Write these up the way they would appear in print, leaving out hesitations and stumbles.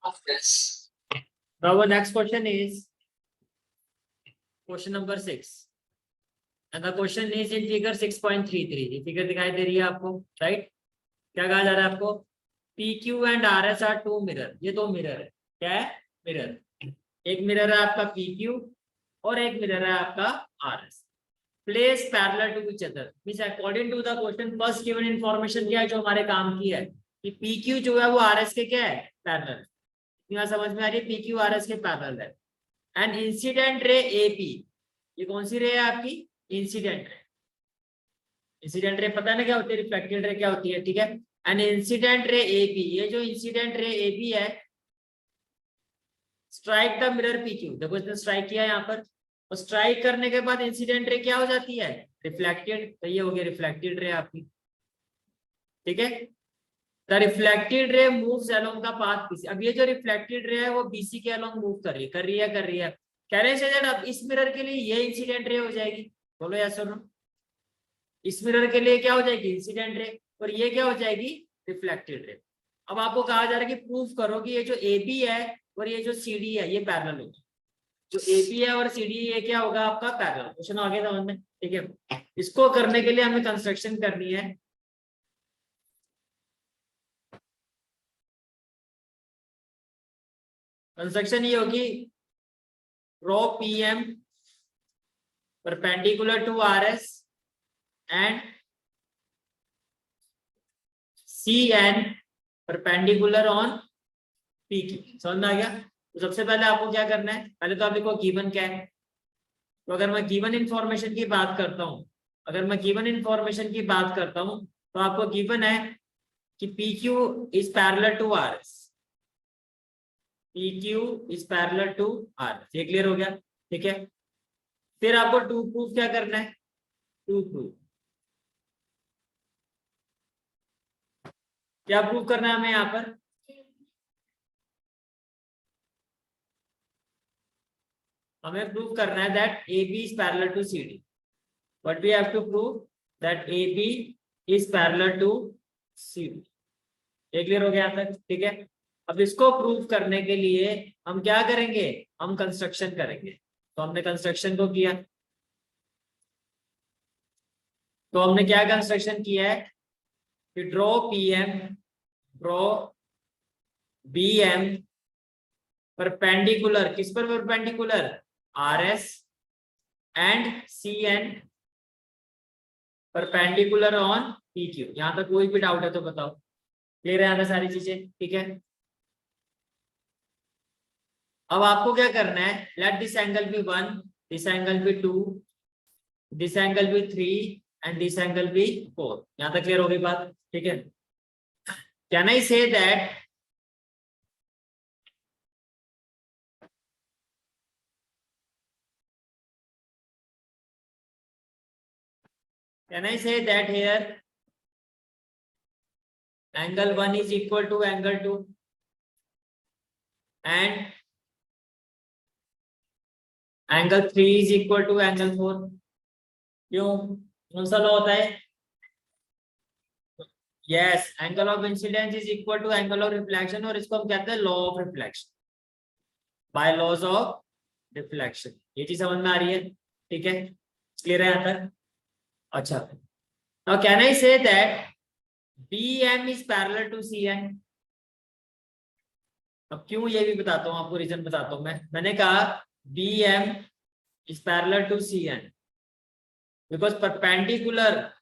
of this. Now our next question is question number 6. And the question is in figure 6.33. ये figure दिखाई दे रही है आपको, right? क्या कहा जा रहा है आपको? PQ and RS are two mirror. ये दो मिरर है. क्या है? मिरर. एक मिरर है आपका PQ और एक मिरर है आपका RS. Place parallel to each other. Means according to the question, first given information क्या है जो हमारे काम की है कि PQ जो है वो RS के क्या है? पैरेलल. यहाँ समझ में आ रही है? PQ RS के पैरेलल है. एंड इंसिडेंट रे AP, ये कौन सी रे है आपकी? Incident ray. इंसिडेंट रे पता है ना क्या होती है? रिफ्लेक्टेड रे क्या होती है? ठीक है. एंड इंसिडेंट रे AP, ये जो इंसिडेंट रे AP है, स्ट्राइक द मिरर PQ. देखो इसने स्ट्राइक किया यहाँ पर, और स्ट्राइक करने के बाद इंसिडेंट रे क्या हो जाती है? रिफ्लेक्टेड. तो ये हो गया रिफ्लेक्टेड रे आपकी. ठीक है. The reflected ray moves along the path BC. अब ये जो रिफ्लेक्टेड रे है वो BC के अलोंग मूव कर रही है. कह रहे हैं अब इस मिरर के लिए ये इंसिडेंट रे हो जाएगी. बोलो यस और नो. इस मिरर के लिए क्या हो जाएगी? Incident ray. और ये क्या हो जाएगी? Reflected ray. अब आपको कहा जा रहा है कि प्रूफ करो कि ये जो AB है और ये जो CD है ये पैरेलल होगा. जो AB है और CD ये क्या होगा आपका? पैरेलल. क्वेश्चन आगे समझ में. ठीक है. इसको करने के लिए हमें कंस्ट्रक्शन करनी है. कंस्ट्रक्शन ये होगी रो PM perpendicular to RS and CN perpendicular on PQ. समझ में आ गया? तो सबसे पहले आपको क्या करना है? पहले तो आप देखो गिवन क्या है. तो अगर मैं गिवन इंफॉर्मेशन की बात करता हूं, तो आपको गिवन है कि PQ is parallel to RS. PQ is parallel to RS. ये क्लियर हो गया? ठीक है. फिर आपको टू प्रूफ क्या करना है? टू प्रूफ क्या प्रूफ करना है हमें यहाँ पर? हमें प्रूफ करना है that AB is parallel to CD. But we have to prove that AB is parallel to CD. ये क्लियर हो गया यहाँ तक? ठीक है. अब इसको प्रूव करने के लिए हम क्या करेंगे? हम कंस्ट्रक्शन करेंगे. तो हमने कंस्ट्रक्शन को किया. तो हमने क्या कंस्ट्रक्शन किया है कि ड्रॉ BM परपेंडिकुलर. किस पर perpendicular? RS and CN perpendicular on PQ. यहां तक कोई भी डाउट है तो बताओ. क्लियर है यहाँ तक सारी चीजें? ठीक है. अब आपको क्या करना है? Let this angle be 1, this angle be 2, this angle be 3 and this angle be 4. यहां तक क्लियर हो गई बात? ठीक है. Can I say that here angle 1 is equal to angle 2 and angle 3 is equal to angle 4. क्यों? कौन सा लॉ होता है? Yes, angle of incidence is equal to angle of reflection, और इसको हम कहते हैं law of reflection, by laws of reflection. ये चीज समझ में आ रही है? ठीक है. क्लियर है यहाँ तक? अच्छा. Now can I say that BM is parallel to CN. अब क्यों ये भी बताता हूँ आपको, रीजन बताता हूँ मैंने कहा BM is parallel to CN because perpendicular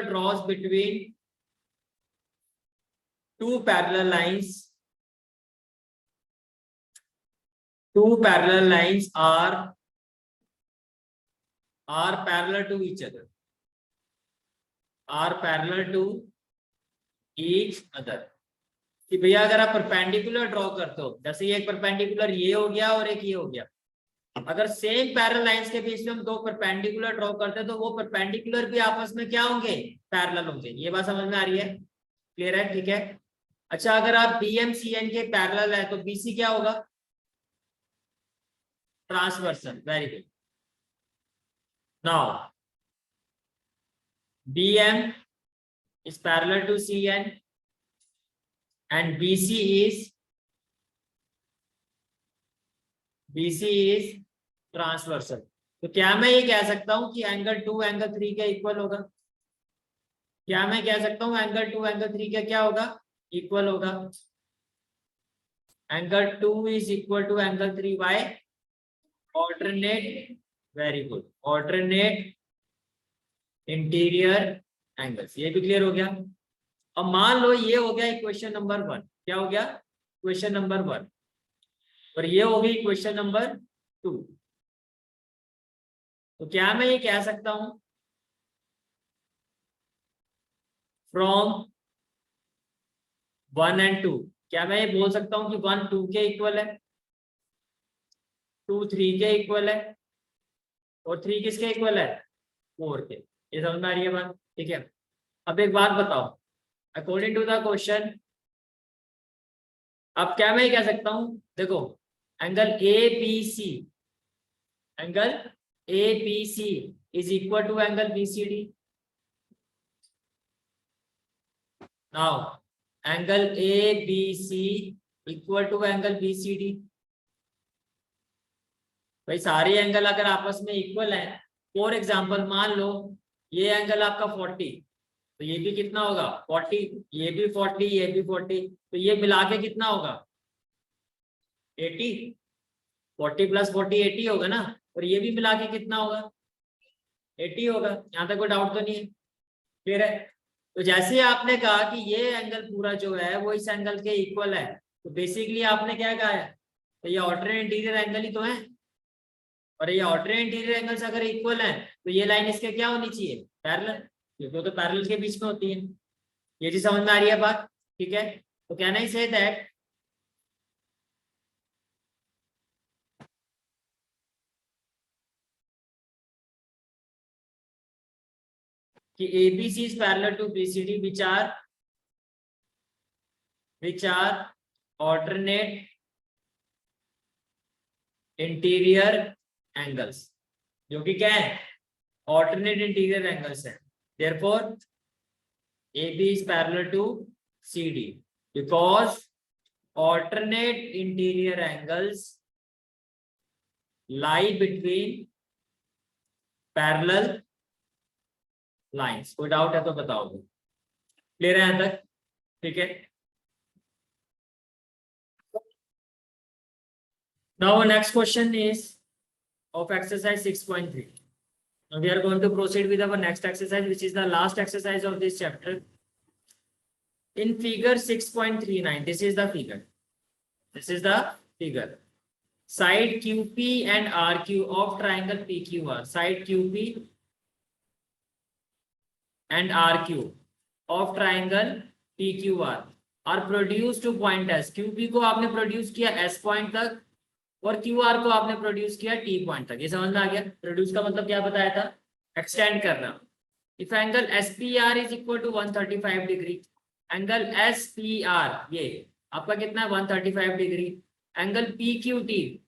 draws between two parallel lines. Two parallel lines are parallel to each other. कि भैया अगर आप परपेंडिकुलर ड्रॉ करते हो, जैसे ये एक परपेंडिकुलर ये हो गया और एक ये हो गया, अगर सेम पैरेलल लाइंस के बीच में हम दो परपेंडिकुलर ड्रॉ करते हैं तो वो परपेंडिकुलर भी आपस में क्या होंगे? पैरेलल होंगे. ये बात समझ में आ रही है? क्लियर है? ठीक है. अच्छा, अगर आप BM CN के पैरेलल है तो BC क्या होगा? Transversal. Very good. Now BM is parallel to CN and BC is transversal. तो क्या मैं ये कह सकता हूं कि एंगल 2 एंगल 3 के इक्वल होगा? क्या मैं कह सकता हूं एंगल 2 एंगल 3 का क्या होगा? इक्वल होगा। Angle 2 is equal to angle 3 by alternate, very good, alternate interior angles. ये भी क्लियर हो गया। अब मान लो ये हो गया इक्वेशन नंबर 1। क्या हो गया? Question number 1। और ये हो गई क्वेश्चन नंबर 2। तो क्या मैं ये कह सकता हूं फ्रॉम 1 एंड 2, क्या मैं ये बोल सकता हूं कि 1 2 के इक्वल है, 2 3 के इक्वल है, और 3 किसके इक्वल है? 4 के। ये समझ में आ रही है बात? ठीक है। अब एक बात बताओ, अकॉर्डिंग टू द क्वेश्चन, अब क्या मैं ये कह सकता हूं, देखो angle A B C, angle A B C is equal to angle B C D. Now angle A B C equal to angle B C D. भाई सारे एंगल अगर आपस में इक्वल है, फॉर एग्जांपल मान लो ये एंगल आपका 40, तो ये भी कितना होगा? 40, ये भी 40, ये भी 40, तो ये मिला के कितना होगा? 80। 40 प्लस 40 80 होगा ना, और ये भी मिला के कितना होगा? 80 होगा। यहाँ तक कोई डाउट तो नहीं है? क्लियर है? तो जैसे आपने कहा कि ये एंगल पूरा जो है वो इस एंगल के इक्वल है, तो बेसिकली आपने क्या कहा है? तो ये ऑल्टरनेट इंटीरियर एंगल ही तो है, और ये ऑल्टरनेट इंटीरियर एंगल्स अगर इक्वल है तो ये लाइन इसके क्या होनी चाहिए? पैरेलल, क्योंकि वो तो पैरेलल के बीच में होती है। ये चीज समझ में आ रही है बात? ठीक है। तो कैन आई से दैट कि ABC is parallel to BCD which are alternate interior angles, जो कि क्या है? ऑल्टरनेट इंटीरियर एंगल्स है। Therefore AB is parallel to CD because alternate interior angles lie between parallel lines। कोई doubt है तो बताओ। क्लियर है यहां तक? ठीक है। Now next question is of exercise 6.3. Now we are going to proceed with our next exercise, which is the last exercise of this chapter. In figure 6.39, this is the figure. This is the figure. Side QP and RQ of triangle PQR. Side QP and RQ of triangle PQR are produced to point S. QP को आपने produce किया S point तक, और QR को आपने produce किया T point तक। ये समझ में आ गया? प्रोड्यूस का मतलब क्या बताया था? एक्सटेंड करना। If angle SPR is equal to 135 degree, angle SPR ये आपका कितना है? 135 डिग्री। एंगल PQT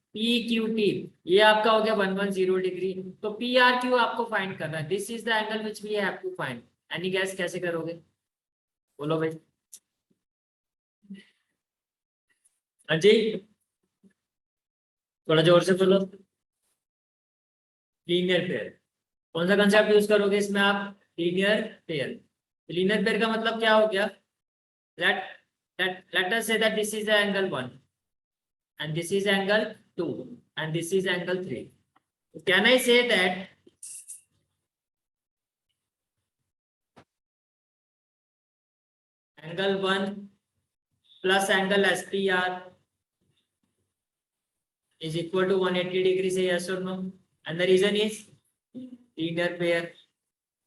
ये आपका हो गया 110 डिग्री। तो PRQ आपको फाइंड करना है। This is the angle which we have to find. Any guess कैसे करोगे? बोलो भाई। हाँ जी, थोड़ा जोर से बोलो। Linear pair. कौन सा कंसेप्ट यूज करोगे इसमें आप? Linear pair. लीनियर पेयर का मतलब क्या हो गया? let us say that this is the angle 1 and this is angle 2 and this is angle 3. So can I say that angle 1 plus angle SPR is equal to 180 degrees? Say yes or no? And the reason is linear pair.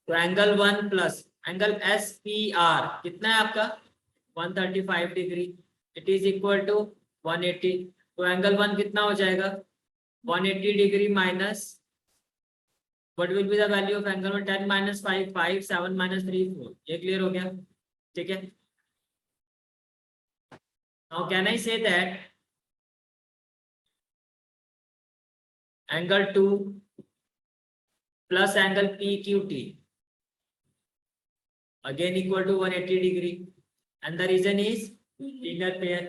तो angle 1 plus angle SPR कितना है आपका? 135 degree. It is equal to 180। तो angle 1 कितना हो जाएगा? 180 degree minus what will be the value of angle 1? 10 minus 5 5 7 minus 3 4। ये clear हो गया? ठीक है। Now can I say that angle 2 plus angle PQT again equal to 180 degree, and the reason is inner pair.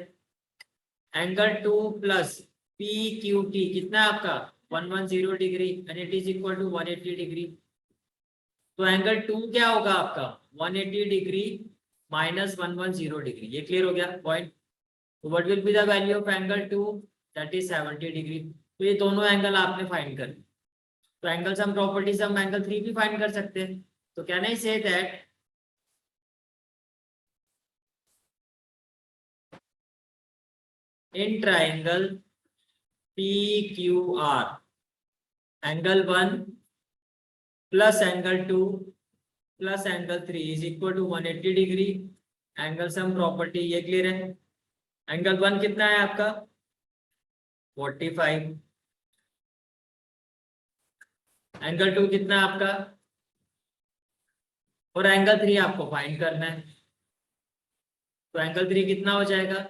Angle 2 plus P Q T कितना है आपका 110 degree and it is equal to 180 degree. तो angle 2 क्या होगा आपका 180 degree minus 110 degree. ये clear हो गया point. What will be the value of angle 2 that is 70 degree. तो ये दोनों एंगल आपने फाइंड कर। तो एंगल सम प्रॉपर्टीज हम एंगल 3 भी फाइंड कर सकते हैं। तो can I say that in triangle PQR angle 1 plus angle 2 plus angle 3 is equal to 180 degree. Angle sum property ये क्लियर है। एंगल 1 कितना है आपका 45। एंगल 2 कितना है आपका और एंगल 3 आपको फाइंड करना है। तो एंगल 3 कितना हो जाएगा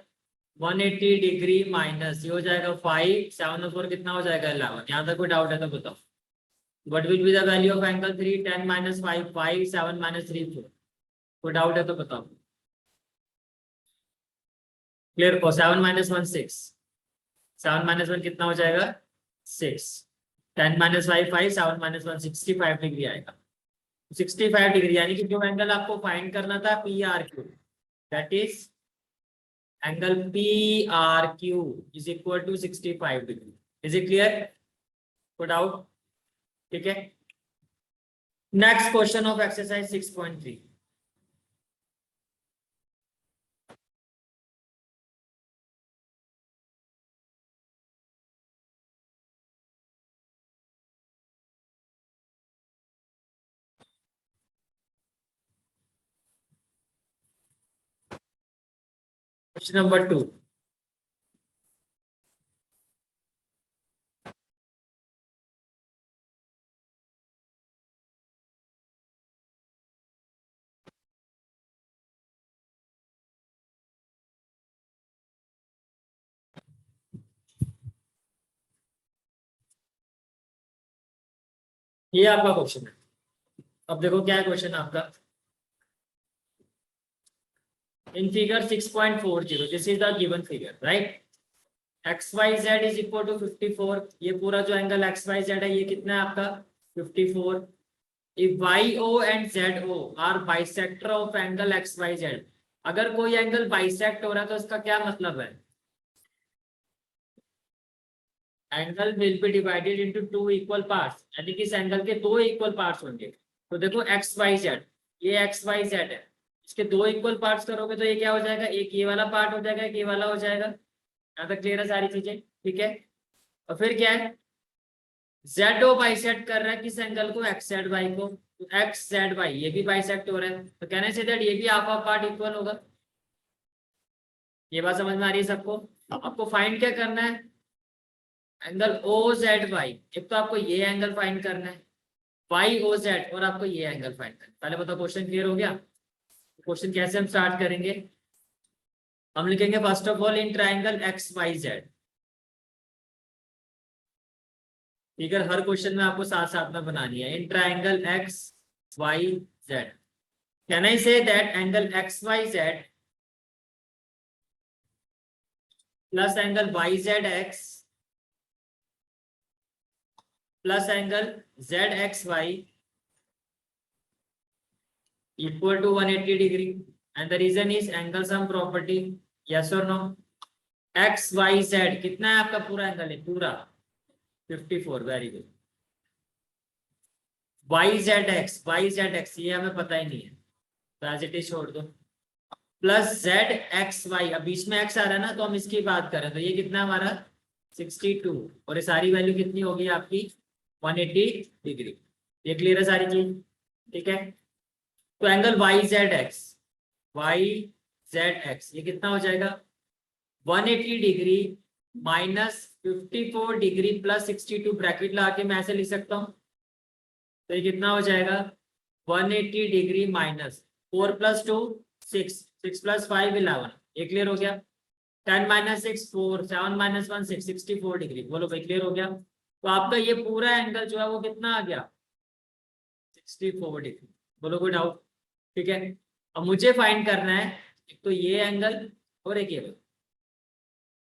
180 डिग्री माइनस ये हो जाएगा 5 7 और 4 कितना हो जाएगा 11। यहाँ तक कोई डाउट है तो बताओ। What will be the value of angle 3 10 minus 5 5 7 minus 3 4। कोई डाउट है तो बताओ। क्लियर को 7 माइनस 1 6 7 माइनस 1 कितना हो जाएगा 6 10 माइनस 5 5 7 माइनस 1 65 डिग्री आएगा। 65 डिग्री यानी कि जो एंगल आपको फाइंड करना था P R Q that is angle P R Q is equal to 65 degree. Is it clear कोई डाउट। ठीक है next question of exercise 6.3। Question number 2। ये आपका क्वेश्चन है। अब देखो क्या है क्वेश्चन आपका। In figure 6.40 this is the given figure right. XYZ is equal to 54। ये पूरा जो एंगल XYZ है ये कितना है आपका 54। If YO and ZO are bisector of angle XYZ। अगर कोई एंगल बाइसेक्ट हो रहा है तो इसका क्या मतलब है angle will be divided into 2 equal parts यानी कि इस एंगल के 2 इक्वल पार्ट्स होंगे। तो देखो XYZ ये XYZ है इसके 2 इक्वल पार्ट्स करोगे तो ये क्या हो जाएगा एक ये वाला पार्ट हो जाएगा एक ये वाला हो जाएगा। यहाँ तक क्लियर है सारी चीजें ठीक है। और फिर क्या है ZO बाइसेक्ट कर रहा है किस एंगल को XZY को। तो XZY ये भी बाइसेक्ट हो रहा है तो कहने से दैट ये भी हाफ ऑफ पार्ट इक्वल होगा। ये बात समझ में आ रही है सबको। आपको फाइंड क्या करना है एंगल OZY। एक तो आपको ये एंगल फाइंड करना है YOZ और आपको ये एंगल फाइंड करना है। पहले बताओ क्वेश्चन क्लियर हो गया। क्वेश्चन कैसे हम स्टार्ट करेंगे हम लिखेंगे first of all in triangle XYZ। Figure her question में आपको साथ साथ में बनानी है in triangle XYZ। Can I say that angle XYZ plus angle YZX plus angle ZXY equal to 180 degree and the reason is angle sum property yes or no। XYZ कितना है आपका पूरा एंगल है पूरा 54 वेरी गुड। YZX ये हमें पता ही नहीं है तो एज इट इज छोड़ दो प्लस ZXY अब बीच में x आ रहा है ना तो हम इसकी बात करें तो ये कितना हमारा 62 और ये सारी वैल्यू कितनी होगी आपकी 180 डिग्री। ये क्लियर है सारी चीज ठीक है। तो एंगल YZX ये कितना हो जाएगा 180 degree minus 54 degree plus 62 bracket लगा के मैं ऐसे लिख सकता हूं तो ये कितना हो जाएगा 180 डिग्री माइनस 4 प्लस 2 6 6 प्लस 5 11। ये क्लियर हो गया 10 माइनस 6 4 7 माइनस 1 6 64 डिग्री। बोलो भाई क्लियर हो गया। तो आपका ये पूरा एंगल जो है वो कितना आ गया 64 डिग्री। बोलो कोई डाउट ठीक है। अब मुझे फाइंड करना है एक तो ये एंगल और एक ये वाला।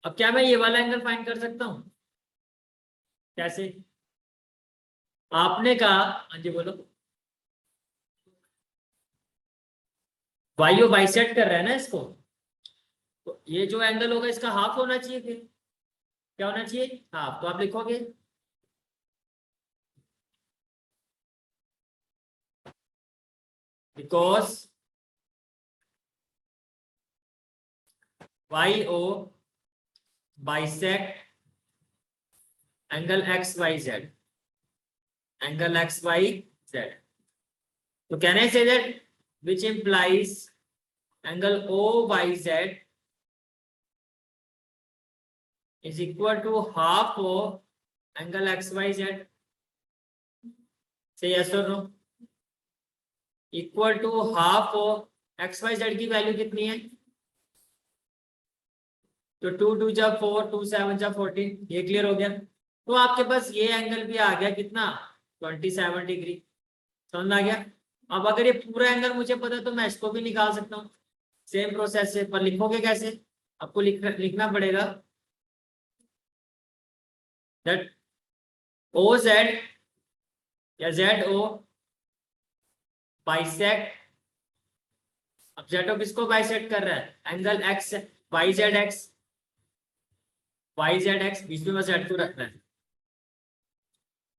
अब क्या मैं ये वाला एंगल फाइंड कर सकता हूँ? कैसे? आपने कहा, हाँ जी बोलो। वाई बाइसेक्ट कर रहा है ना इसको, तो ये जो एंगल होगा इसका हाफ होना चाहिए फिर। क्या होना चाहिए? हाफ। तो आप लिखोगे because Y O bisect angle X Y Z, angle X Y Z. तो can I say that which implies angle OYZ is equal to half of angle XYZ? Say yes or no? Equal to half of XYZ की value कितनी है? तो 2 जा 4, 2 7 जा 14, ये clear हो गया। तो आपके पास ये एंगल भी आ गया कितना? 27 डिग्री। समझ में आ गया? अब अगर ये पूरा एंगल मुझे पता है तो मैं इसको भी निकाल सकता हूँ सेम प्रोसेस से। पर लिखोगे कैसे? आपको लिखना पड़ेगा दैट OZ या ZO बाइसेक्ट। अब ZO किसको बाइसेक्ट कर रहा है? एंगल एक्स YZX, YZX बीच में Z को रखना है।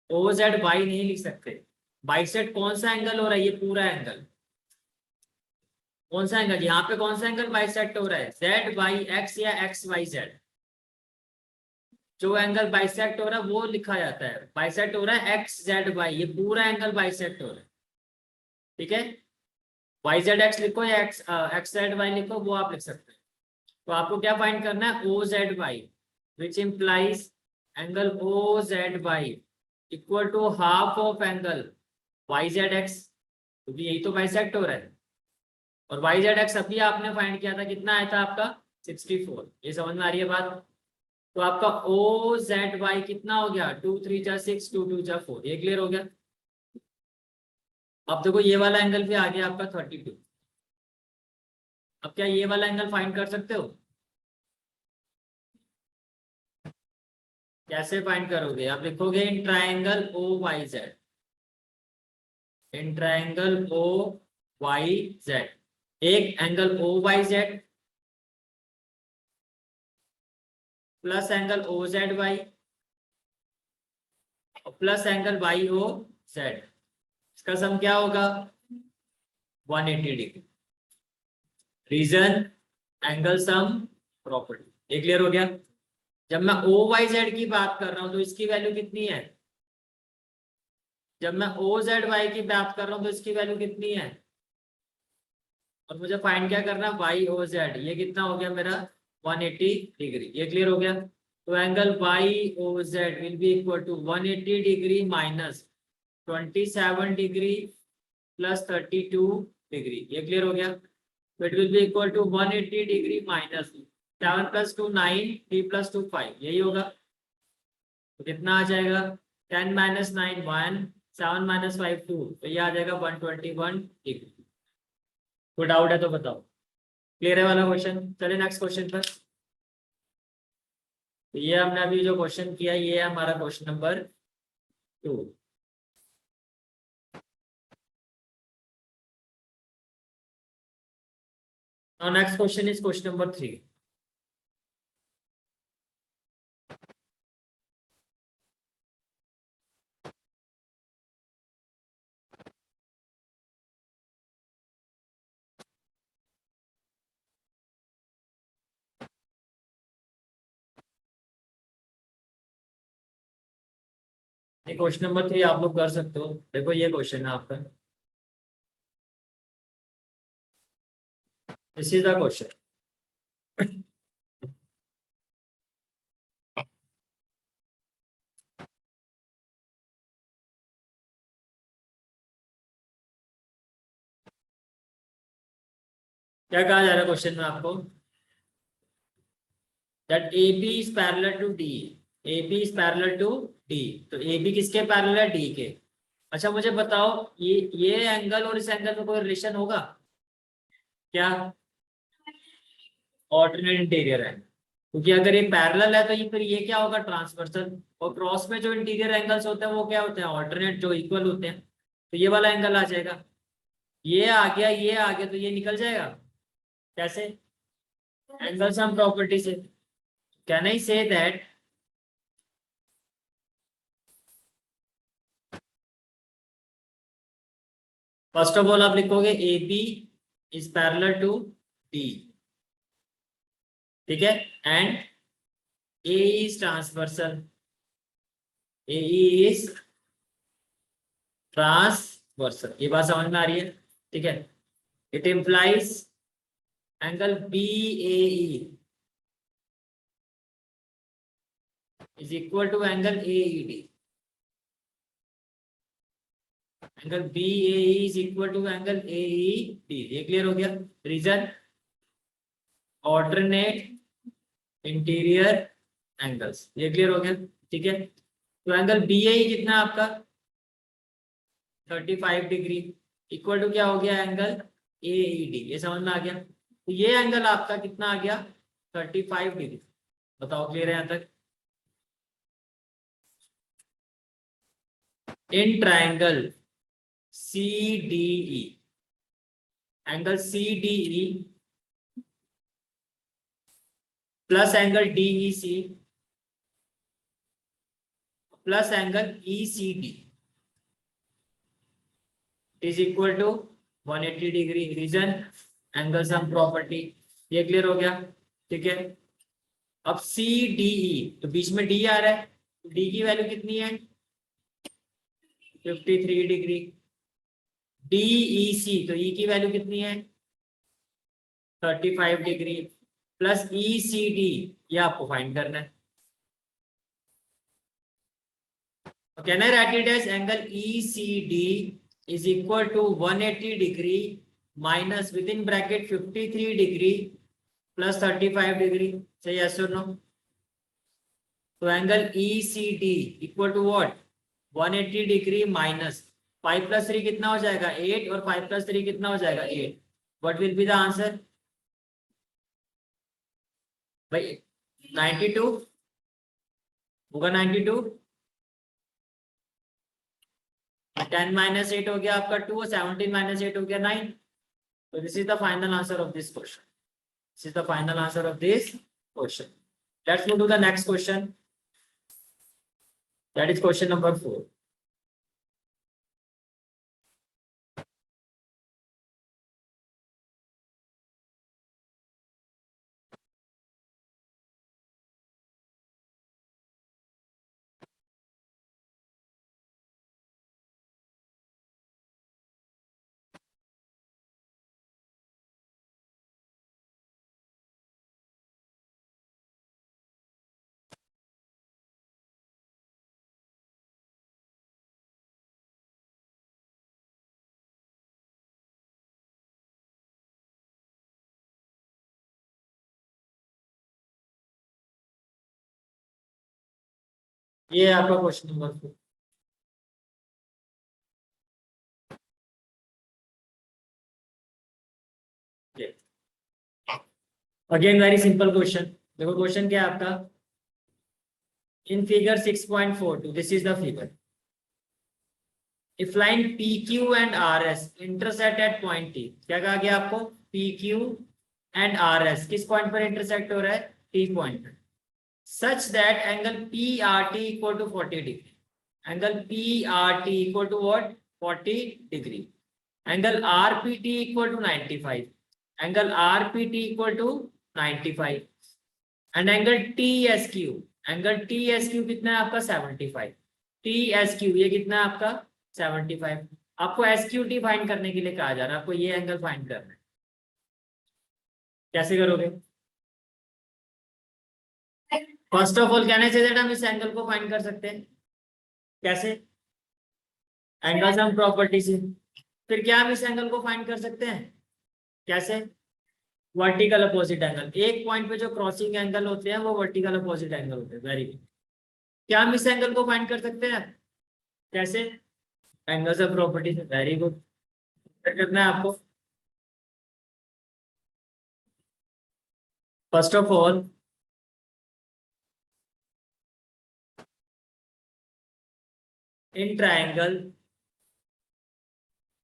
OZY नहीं लिख सकते। बाइसेक्ट कौन सा एंगल हो रहा है? ये पूरा एंगल। कौन सा एंगल? यहाँ पे कौन सा एंगल बाइसेक्ट हो रहा है? ZYX या XYZ। जो एंगल बाइसेक्ट हो रहा है वो लिखा जाता है, बाइसेक्ट हो रहा है XZY, ये पूरा एंगल बाइसेक्ट हो रहा है। ठीक है? YZX लिखो या XZY लिखो, वो आप लिख सकते हैं। तो आपको क्या फाइंड करना है? OZY which implies angle OZY equal to half of angle YZX, क्योंकि यही तो बाइसेक्ट हो रहा है। और YZX अभी आपने फाइंड किया था, कितना आया था आपका? 64। ये समझ में आ रही है बात? तो आपका OZY कितना हो गया? 2 3 जा 6, 2 2 जा 4। ये क्लियर हो गया? अब देखो ये वाला एंगल भी आ गया आपका 32। अब क्या ये वाला एंगल फाइंड कर सकते हो? कैसे फाइंड करोगे? आप लिखोगे in triangle OYZ, in triangle OYZ एक angle OYZ plus angle OZY plus angle YOZ, इसका सम क्या होगा? 180 degree. Reason angle sum property. ये क्लियर हो गया? जब मैं OYZ की बात कर रहा हूं तो इसकी वैल्यू कितनी है? जब मैं OZY की बात कर रहा हूं तो इसकी वैल्यू कितनी है? और मुझे फाइंड क्या करना है? YOZ। ये कितना हो गया मेरा? 180 डिग्री। ये क्लियर हो गया? तो angle YOZ will be equal to 180 degree minus 27 degree plus 32 degree. ये क्लियर हो गया? तो it will be equal to 180 degree minus 7 + 2 9, 3 + 2 5। यही होगा। तो कितना आ जाएगा? 10 - 9 1, 7 - 5 2, तो ये आ जाएगा 121 डिग्री। कोई डाउट है तो बताओ। क्लियर है वाला क्वेश्चन? चलिए नेक्स्ट क्वेश्चन पर। तो ये हमने अभी जो क्वेश्चन किया ये है हमारा question number 2। Now next question is question number 3. ये क्वेश्चन नंबर 3 आप लोग कर सकते हो। देखो ये क्वेश्चन है आपका, दिस इज द क्वेश्चन। क्या कहा जा रहा है क्वेश्चन में आपको? That AB is parallel to D, AB is parallel to D। तो AB किसके पैरेलल है? D के। अच्छा मुझे बताओ ये एंगल और इस एंगल में कोई रिलेशन होगा क्या? ऑल्टरनेट इंटीरियर एंगल, क्योंकि अगर ये पैरेलल है तो ये फिर ये क्या होगा, ट्रांसवर्सल, और क्रॉस में जो इंटीरियर एंगल्स होते हैं वो क्या होते हैं, ऑल्टरनेट, जो इक्वल होते हैं। तो ये वाला एंगल आ जाएगा, ये आ गया, ये आ गया, तो ये निकल जाएगा। कैसे? एंगल सम प्रॉपर्टी से। Can I say that first of all आप लिखोगे A B is parallel to D, ठीक है, and A is transversal, A is transversal. ये बात समझ में आ रही है? ठीक है, it implies angle B A is equal to angle A E D, angle B A is equal to angle A E D. ये क्लियर हो गया? रीजन ऑल्टरनेट इंटीरियर एंगल्स, ये क्लियर हो गया, ठीक है। तो एंगल बी ए कितना है आपका, 35 डिग्री, इक्वल टू क्या हो गया, एंगल ए ई डी। ये समझ में आ गया? तो ये एंगल आपका कितना आ गया, 35 डिग्री। बताओ क्लियर है यहाँ तक? In triangle C D E, angle C D E plus angle D E C plus angle E C D is equal to 180 degree. Reason angle sum property. ये क्लियर हो गया, ठीक है। अब सी डी ई, तो बीच में डी आ रहा है, डी की वैल्यू कितनी है, 53 डिग्री। डी ई सी, तो ई की वैल्यू कितनी है, 35 degree, plus E C D, ये आपको फाइंड करना है। Can I write it as angle E C D is equal to 180 degree minus with in bracket 53 degree plus 35 degree. सही, यस और नो? तो angle E C D equal to what, 180 degree minus 5 plus 3 कितना हो जाएगा, 8, और 5 plus 3 कितना हो जाएगा, 8। What will be the answer भाई? 92 होगा, 92। 10 माइनस 8 हो गया आपका 2, 17 माइनस 8 हो गया 9। तो this is the final answer of this question. This is the final answer of this question. Let's move to the next question. That is question number 4. ये है आपका question number 4। Again very simple question. देखो question क्या है आपका, in figure 6.42, this is the figure. If line PQ and RS intersect at point T, क्या कहा गया आपको, PQ एंड RS किस पॉइंट पर इंटरसेक्ट हो रहा है, T पॉइंट पर, such that angle PRT equal to 40 degree. Angle PRT equal to what, 40 degree. Angle RPT equal to 95. Angle RPT equal to 95. And angle TSQ. Angle TSQ कितना है आपका, 75. TSQ ये कितना है आपका, 75. आपको SQT फाइंड करने के लिए कहा जा रहा है, आपको ये एंगल फाइंड करना है। कैसे करोगे? फर्स्ट ऑफ ऑल कहने से हम इस एंगल को फाइंड कर सकते हैं। कैसे? एंगल सम प्रॉपर्टी से। फिर क्या हम इस एंगल को फाइंड कर सकते हैं? कैसे? Vertical opposite angle. एक पॉइंट पे जो क्रॉसिंग एंगल होते हैं वो वर्टिकल अपोजिट एंगल होते हैं। Very good. क्या हम इस एंगल को फाइंड कर सकते हैं? कैसे? एंगल सम प्रॉपर्टी से। Very good. क्या करना है आपको? First of all in triangle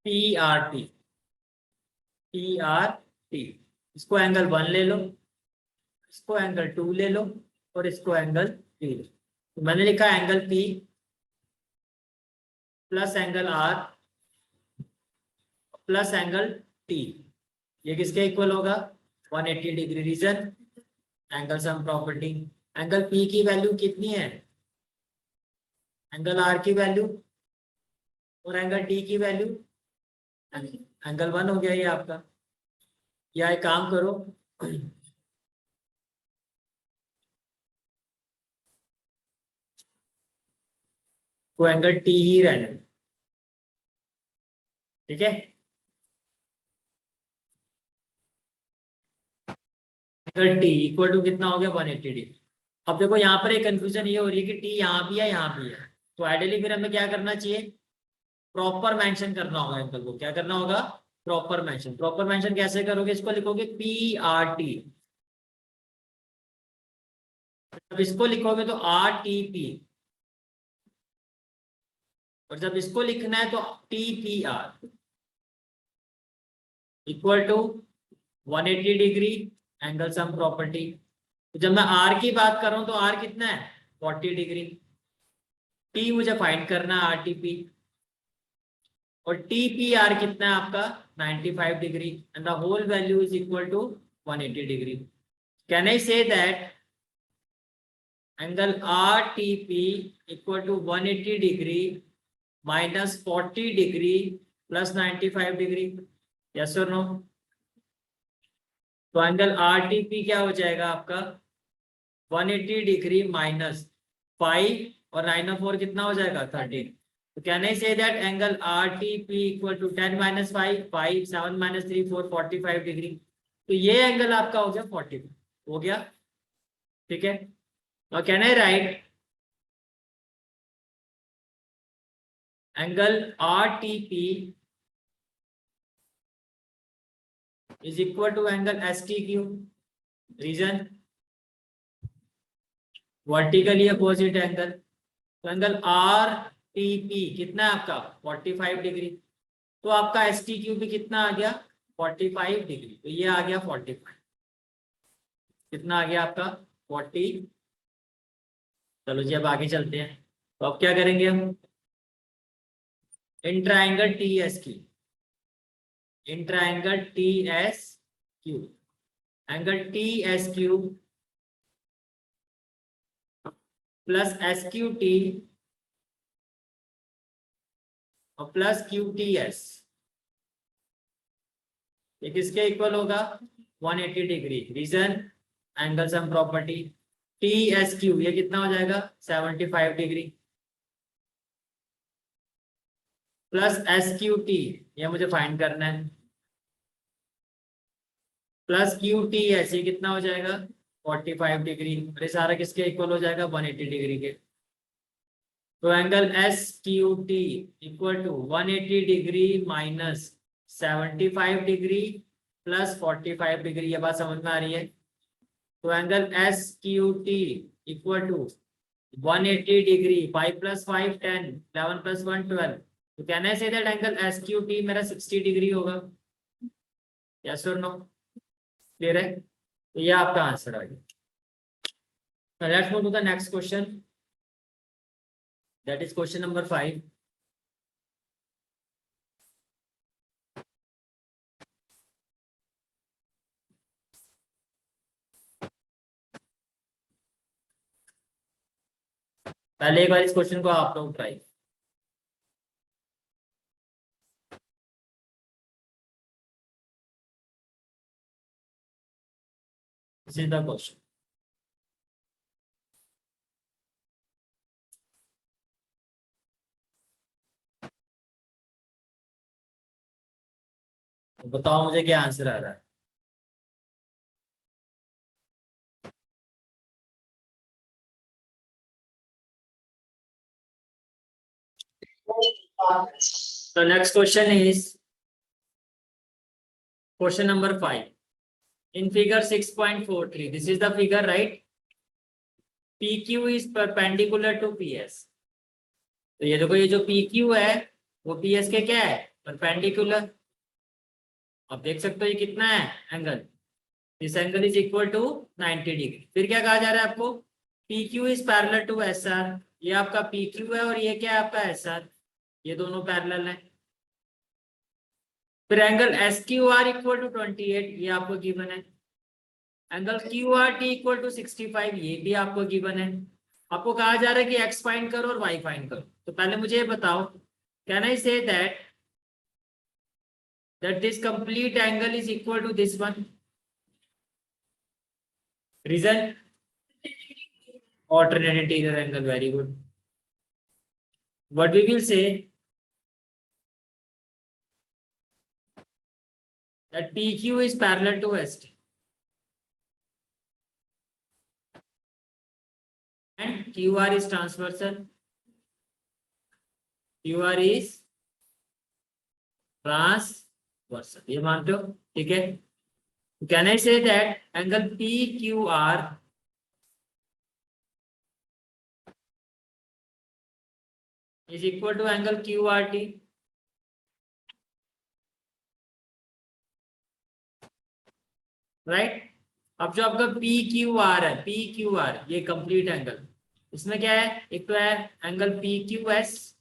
PRT, PRT, इसको एंगल 1 ले लो, इसको एंगल 2 ले लो और इसको एंगल 3 ले लो। तो मैंने लिखा angle P plus angle R plus angle T, ये किसके इक्वल होगा? 180 degree. Reason angle sum property. Angle P की वैल्यू कितनी है? एंगल R की वैल्यू और एंगल T की वैल्यू एंगल 1 हो गया ये आपका। या एक काम करो, वो एंगल T ही रहने दो, ठीक है। एंगल T इक्वल टू कितना हो गया? 180 डिग्री। अब देखो यहाँ पर एक कंफ्यूजन ये हो रही है कि T यहाँ भी है यहाँ भी है, तो आइडियली फिर हमें क्या करना चाहिए? प्रॉपर मेंशन करना होगा एंगल को। क्या करना होगा? Proper mention. प्रॉपर मेंशन कैसे करोगे? इसको लिखोगे PRT, जब इसको लिखोगे तो RTP, और जब इसको लिखना है तो TPR equal to 180 degree angle sum property. तो जब मैं R की बात कर रहा हूं तो R कितना है? 40 डिग्री। T मुझे फाइंड करना है RTP, और TPR कितना है आपका? 95 degree, and the whole value is equal to 180 degree. Can I say that angle RTP equal to 180 degree minus 40 degree plus 95 degree? Yes और नो? तो एंगल RTP क्या हो जाएगा आपका? 180 डिग्री माइनस 5 और 9 और 4 कितना हो जाएगा? 13। तो can I say that angle RTP equal to 10 minus 5, 5, 7 minus 3, 4, 45 degree. तो ये एंगल आपका हो गया 40 हो गया, ठीक है। और can I write angle RTP is equal to angle STQ? Reason vertically opposite angle. तो एंगल RTP कितना है आपका? 45 डिग्री। तो आपका STQ भी कितना आ गया? 45 डिग्री। तो ये आ गया 45। कितना आ गया आपका? 40। चलो जी अब आगे चलते हैं। तो अब क्या करेंगे हम? In triangle TSQ, in triangle TSQ, angle TSQ plus SQT और प्लस QTS, ये किसके इक्वल होगा? 180 degree. Reason angle sum property. TSQ ये कितना हो जाएगा? 75 डिग्री प्लस SQT, ये मुझे फाइंड करना है, प्लस QTS ये कितना हो जाएगा? 45 डिग्री। और ये सारा किसके इक्वल हो जाएगा? 180 डिग्री के। तो angle SQT equal to 180 degree minus 75 degree plus 45 degree. ये बात समझ में आ रही है? तो angle SQT equal to 180 degree, 5 plus 5 10, 11 plus 1 12। तो can I say that angle SQT मेरा 60 डिग्री होगा? यस और नो? क्लियर है? तो ये आपका आंसर आ गया। Let's move to the next question, that is question number 5। पहले एक बार इस क्वेश्चन को आप लोग try. This is the question. तो बताओ मुझे क्या आंसर आ रहा है? तो next question is question number 5। in figure 6.43, this is the figure, right? PQ is perpendicular to PS. तो ये देखो, ये जो PQ है वो PS के क्या है, परपेंडिकुलर। आप देख सकते हो ये कितना है angle, this angle is equal to 90 degree. फिर क्या कहा जा रहा है आपको, PQ is parallel to SR, ये आपका PQ है और ये क्या है आपका SR, ये दोनों पैरेलल हैं। फिर एंगल SQR इक्वल टू 28, ये आपको गिवन है। एंगल QRT इक्वल टू 65, ये भी आपको गिवन है। आपको कहा जा रहा है कि x फाइंड करो और y फाइंड करो। तो पहले मुझे ये बताओ, कैन आई से that this complete angle is equal to this one? Reason? Alternate interior angle, very good. What we will say, that PQ is parallel to ST and QR is transversal. QR is transversal, ये मानते हो, ठीक है? Can I say that angle PQR is equal to angle QRT? Right? अब जो आपका PQR है, PQR ये कंप्लीट एंगल, इसमें क्या है, एक तो है एंगल PQS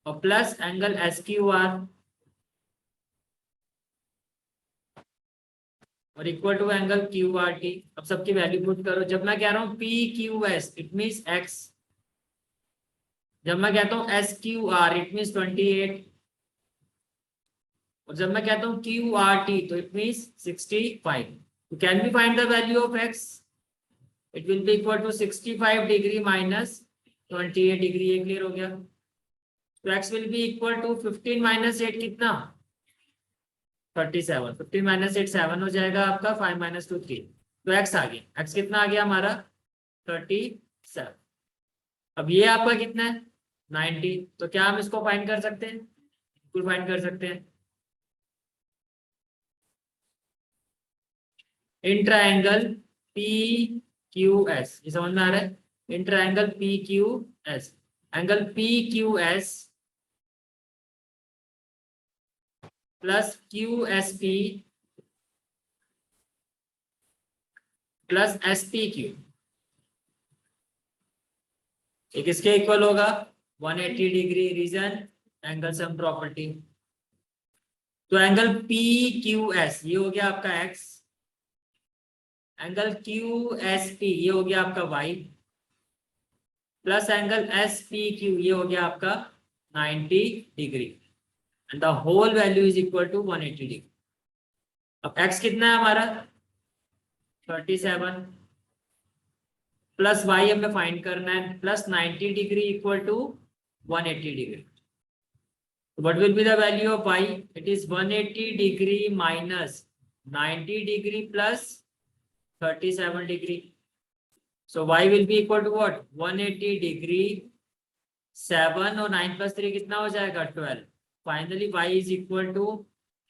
और प्लस एंगल SQR और इक्वल टू एंगल QRT। अब सबकी वैल्यू पुट करो। जब मैं कह रहा हूँ PQS इट मीन्स x, जब मैं कहता हूँ SQR इट मीन्स 28, और जब मैं कहता हूँ QRT तो इट मीन्स 65। तो can we find the value of x? It will be equal to 65 degree minus 28 degree. ये क्लियर हो गया? तो x will be equal to 15 minus 8 कितना, 37। 15 माइनस 8 7 हो जाएगा आपका, 5 माइनस 2 3। तो x आ गया, x कितना आ गया हमारा 37। अब ये आपका कितना है 90। तो क्या हम इसको फाइंड कर सकते हैं? बिल्कुल फाइंड कर सकते हैं। इंट्राएंगल PQS, ये समझ में आ रहा है? In triangle PQS, angle PQS plus QSP plus SPQ, ये किसके इक्वल होगा, 180 degree. Reason, angle sum property. तो एंगल PQS ये हो गया आपका x, एंगल QSP ये हो गया आपका y, प्लस एंगल SPQ ये हो गया आपका 90 degree, and the whole value is equal to 180 degree. अब x कितना है हमारा 37, प्लस y हमें फाइंड करना है, plus 90 degree equal to 180 degree. What will be the value of y? It is 180 degree minus 90 degree plus 37 degree. So y will be equal to what? 180 degree 7 और 9 plus 3 कितना हो जाएगा 12. Finally y is equal to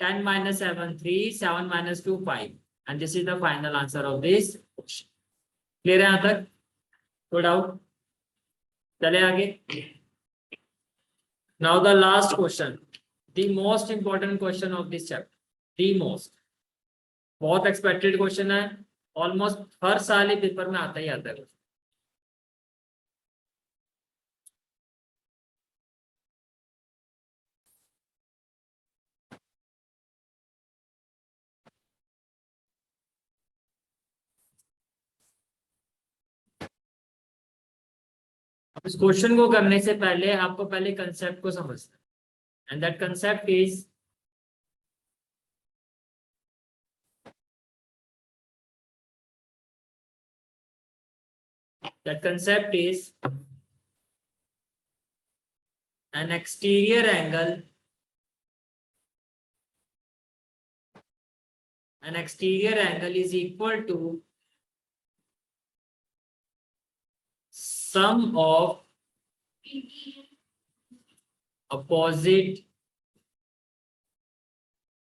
10 minus 7 3, 7 minus 2 5, and this is the final answer of this question. Clear है यहाँ तक? No doubt? चले आगे. Now the last question, the most important question of this chapter, the most, बहुत expected question है, almost हर साल ही paper में आता ही आता है। इस क्वेश्चन को करने से पहले आपको पहले कंसेप्ट को समझना है, and that concept is an exterior angle is equal to sum of opposite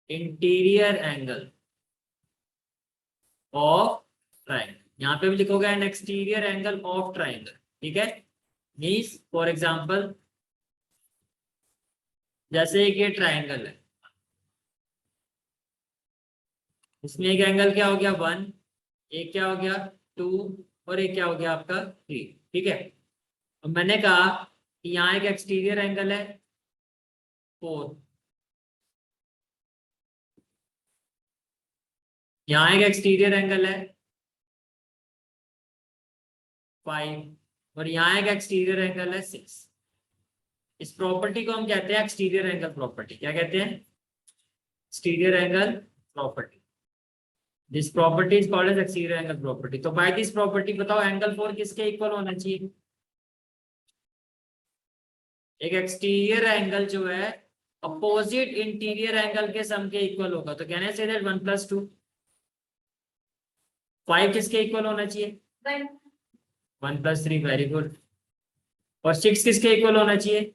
interior angle of triangle, यहाँ पे भी लिखोगे N exterior angle of triangle, ठीक है। मीन्स फॉर एग्जाम्पल जैसे एक ये ट्राइंगल है, इसमें एक एंगल क्या हो गया 1, एक क्या हो गया 2, और एक क्या हो गया आपका 3, ठीक है। अब मैंने कहा कि यहाँ एक एक्सटीरियर एंगल है 4, यहाँ एक एक्सटीरियर एंगल है 5, और यहाँ एक एक्सटीरियर एंगल है 6। इस प्रॉपर्टी को हम कहते हैं एक्सटीरियर एंगल प्रॉपर्टी। क्या कहते हैं? Exterior angle property. This property is called as exterior angle property. तो बाय दिस प्रॉपर्टी बताओ एंगल 4 किसके इक्वल होना चाहिए? एक एक्सटीरियर एंगल जो है अपोजिट इंटीरियर एंगल के सम के इक्वल होगा। तो कहने से दैट 1 + 2, 5 किसके इक्वल होना चाहिए? 1 + 3, वेरी गुड। और 6 किसके इक्वल होना चाहिए?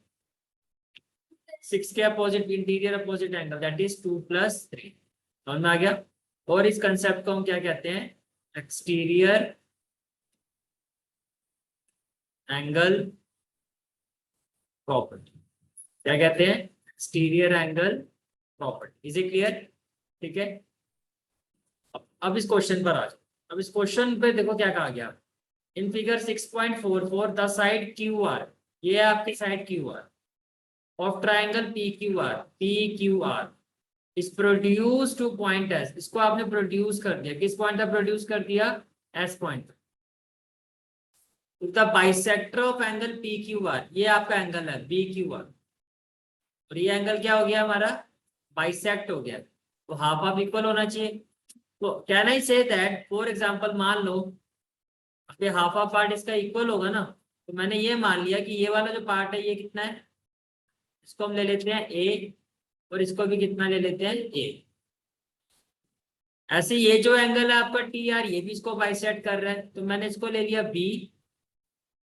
6 के opposite interior opposite angle, that is 2 + 3। समझ में आ गया? और इस कंसेप्ट को हम क्या कहते हैं? Exterior angle property. क्या कहते हैं? Exterior angle property. Is it clear? ठीक है। अब इस क्वेश्चन पर आ जाओ। अब इस क्वेश्चन पे देखो क्या कहा गया। In figure 6.44 the side Q R, ये है आपकी side Q R of triangle P Q are is produce two point S. इसको आपने प्रोड्यूस कर दिया, किस पॉइंट तक प्रोड्यूस कर दिया? S point. The bisector of angle P Q R, ये आपका एंगल है बी क्यू आर, और ये एंगल क्या हो गया हमारा? बाइसेक्ट हो गया। तो हाफ हाफ इक्वल होना चाहिए। तो can I say that for example मान लो कि हाफ हाफ पार्ट इसका इक्वल होगा ना, तो मैंने ये मान लिया कि ये वाला जो पार्ट है ये कितना है, इसको हम ले लेते हैं ए, और इसको भी कितना ले लेते हैं? ए। ऐसे ये जो एंगल है आपका टी आर, ये भी इसको बाइसेक्ट कर रहा है, तो मैंने इसको ले लिया बी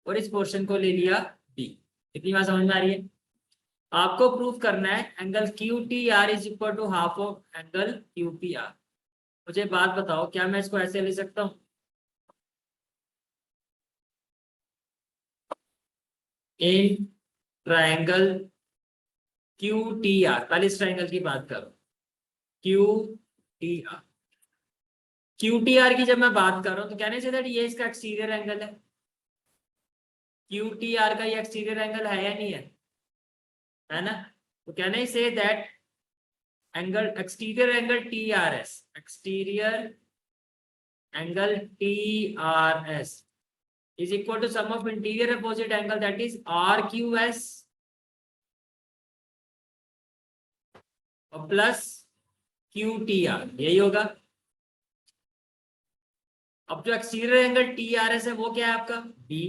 और इस पोर्शन को ले लिया बी। इतनी बात समझ में आ रही है? आपको प्रूव करना है angle Q T R is equal to half of angle Q P R. मुझे बात बताओ, क्या मैं इसको ऐसे ले सकता हूँ? In triangle Q T are, पहले इस ट्राइंगल की बात करो, Q T are. Q T are की जब मैं बात कर रहा हूँ तो कहने से दैट ये इसका एक्सटीरियर एंगल है। क्यू टी आर का ये एक्सटीरियर एंगल है या नहीं है ना? तो कहने से that angle exterior angle T R S, exterior angle T R S is equal to sum of interior opposite angle, that is RQS और प्लस QTR, यही होगा। अब जो एक्सटीरियर एंगल TRS है वो क्या है आपका? B।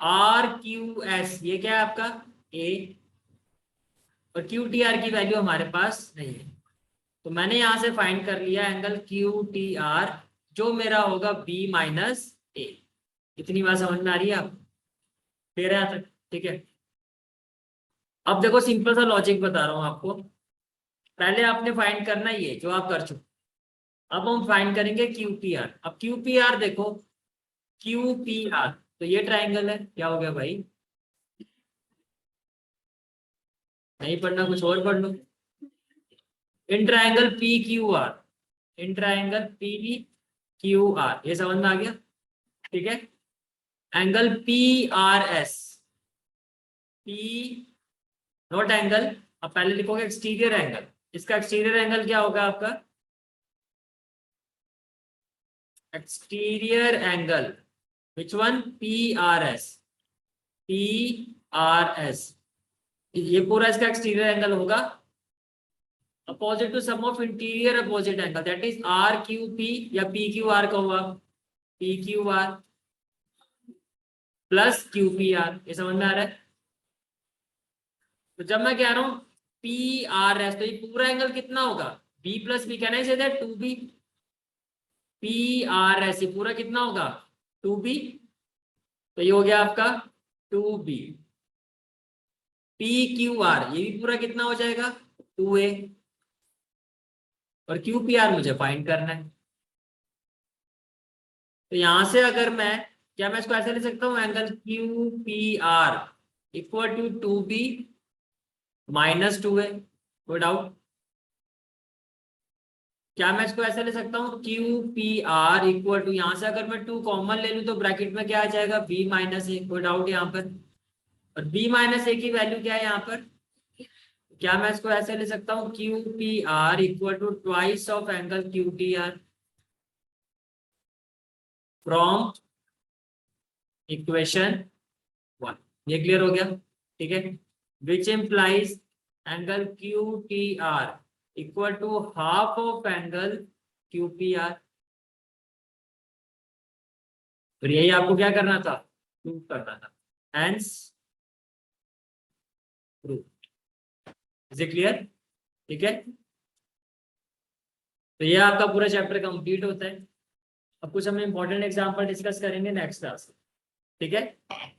RQS ये क्या है आपका? A। और QTR की वैल्यू हमारे पास नहीं है, तो मैंने यहां से फाइंड कर लिया एंगल QTR जो मेरा होगा B - A। इतनी बात समझ में आ रही है आप? फिर यहां तक ठीक है। अब देखो सिंपल सा लॉजिक बता रहा हूं आपको। पहले आपने फाइंड करना ये जो आप कर चुके, अब हम फाइंड करेंगे क्यू पी आर। अब क्यू पी आर देखो, क्यू पी आर तो ये ट्राइंगल है, क्या हो गया भाई? नहीं पढ़ना, कुछ और पढ़ लो। In triangle P Q R, in triangle P Q R, ये समझ में आ गया? ठीक है। Angle P R S, P not angle, अब पहले लिखोगे एक्सटीरियर एंगल। इसका एक्सटीरियर एंगल क्या होगा आपका? Exterior angle which one? P R S, P R S, ये पूरा इसका एक्सटीरियर एंगल होगा opposite to sum of interior opposite angle, that is R Q P या पी क्यू आर का हुआ P Q are plus Q P are. ये समझ में आ रहा है? तो जब मैं कह रहा हूं पी आर एस, तो ये पूरा एंगल कितना होगा? बी प्लस बी, कहना है that 2b। P R S ये पूरा कितना होगा? 2b। तो ये हो गया आपका 2b। पी क्यू आर ये भी पूरा कितना हो जाएगा? 2a। और क्यू पी आर मुझे फाइंड करना है। तो यहां से अगर मैं इसको ऐसे ले सकता हूँ, angle Q P R equal to 2b minus 2a, कोई डाउट? क्या मैं इसको ऐसे ले सकता हूँ, Q P R equal to, यहां से अगर मैं 2 कॉमन ले लूँ तो ब्रैकेट में क्या आ जाएगा, b माइनस ए, कोई डाउट यहाँ पर? और b माइनस ए की वैल्यू क्या है यहाँ पर? क्या मैं इसको ऐसे ले सकता हूँ, Q P R equal to twice of angle Q T R from equation 1। ये क्लियर हो गया? ठीक है, which implies angle Q T R equal to half of angle Q P R. फिर यही आपको क्या करना था, प्रूव करना था, hence prove. Is it clear? ठीक है, तो ये आपका पूरा चैप्टर कंप्लीट होता है। अब कुछ हम इंपॉर्टेंट एग्जांपल डिस्कस करेंगे नेक्स्ट क्लास। ठीक है।